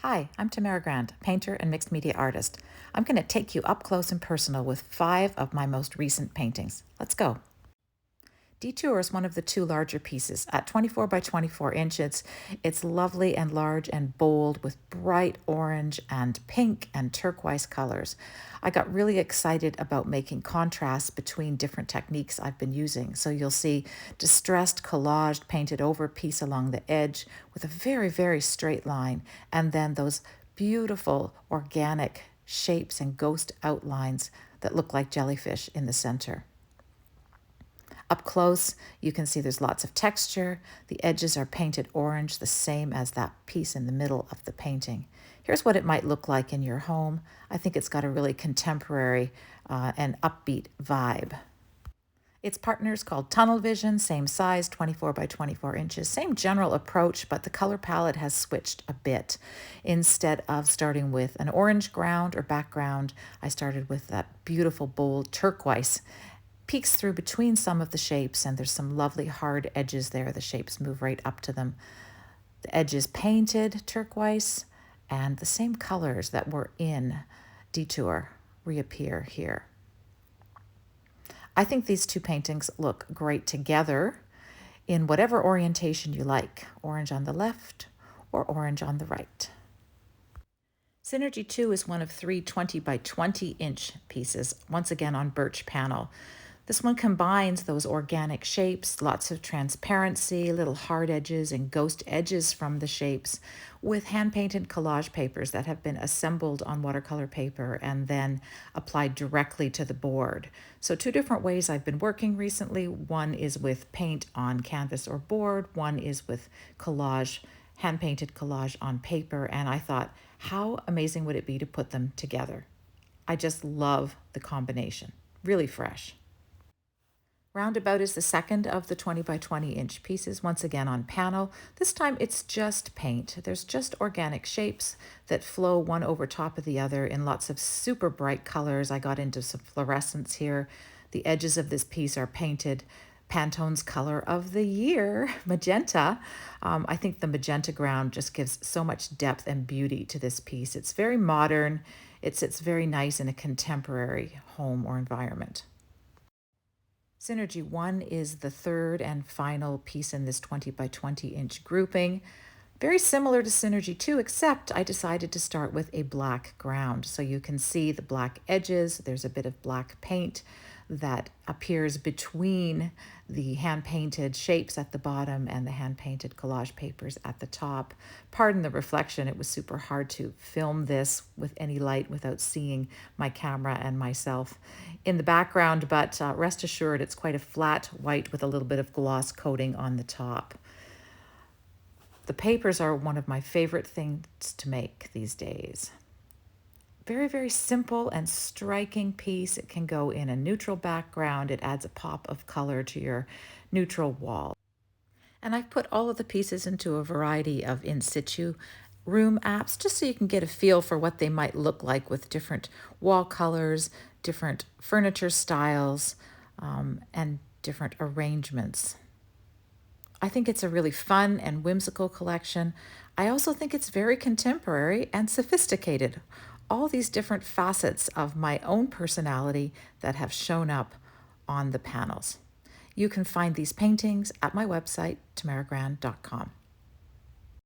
Hi, I'm Tamara Grant, painter and mixed media artist. I'm going to take you up close and personal with 5 of my most recent paintings. Let's go. Detour is one of the 2 larger pieces. At 24 by 24 inches, it's lovely and large and bold with bright orange and pink and turquoise colors. I got really excited about making contrasts between different techniques I've been using. So you'll see distressed collaged painted over piece along the edge with a very, very straight line, and then those beautiful organic shapes and ghost outlines that look like jellyfish in the center. Up close, you can see there's lots of texture. The edges are painted orange, the same as that piece in the middle of the painting. Here's what it might look like in your home. I think it's got a really contemporary and upbeat vibe. Its partner's called Tunnel Vision, same size, 24 by 24 inches, same general approach, but the color palette has switched a bit. Instead of starting with an orange ground or background, I started with that beautiful, bold turquoise. Peeks through between some of the shapes, and there's some lovely hard edges there. The shapes move right up to them. The edges painted turquoise, and the same colors that were in Detour reappear here. I think these 2 paintings look great together in whatever orientation you like, orange on the left or orange on the right. Synergy 2 is one of 3 20 by 20 inch pieces, once again on birch panel. This one combines those organic shapes, lots of transparency, little hard edges and ghost edges from the shapes, with hand-painted collage papers that have been assembled on watercolor paper and then applied directly to the board. So 2 different ways I've been working recently. One is with paint on canvas or board, one is with collage, hand-painted collage on paper, and I thought, how amazing would it be to put them together? I just love the combination. Really fresh. Roundabout is the second of the 20 by 20 inch pieces, once again on panel. This time it's just paint. There's just organic shapes that flow one over top of the other in lots of super bright colors. I got into some fluorescence here. The edges of this piece are painted Pantone's color of the year, magenta. I think the magenta ground just gives so much depth and beauty to this piece. It's very modern. It sits very nice in a contemporary home or environment. Synergy 1 is the 3rd and final piece in this 20 by 20 inch grouping. Very similar to Synergy 2, except I decided to start with a black ground. So you can see the black edges. There's a bit of black paint that appears between the hand-painted shapes at the bottom and the hand-painted collage papers at the top. Pardon the reflection, it was super hard to film this with any light without seeing my camera and myself in the background, but rest assured it's quite a flat white with a little bit of gloss coating on the top. The papers are one of my favorite things to make these days. Very, very simple and striking piece. It can go in a neutral background. It adds a pop of color to your neutral wall. And I've put all of the pieces into a variety of in situ room apps just so you can get a feel for what they might look like with different wall colors, different furniture styles, and different arrangements. I think it's a really fun and whimsical collection. I also think it's very contemporary and sophisticated. All these different facets of my own personality that have shown up on the panels. You can find these paintings at my website, tamaragrand.com.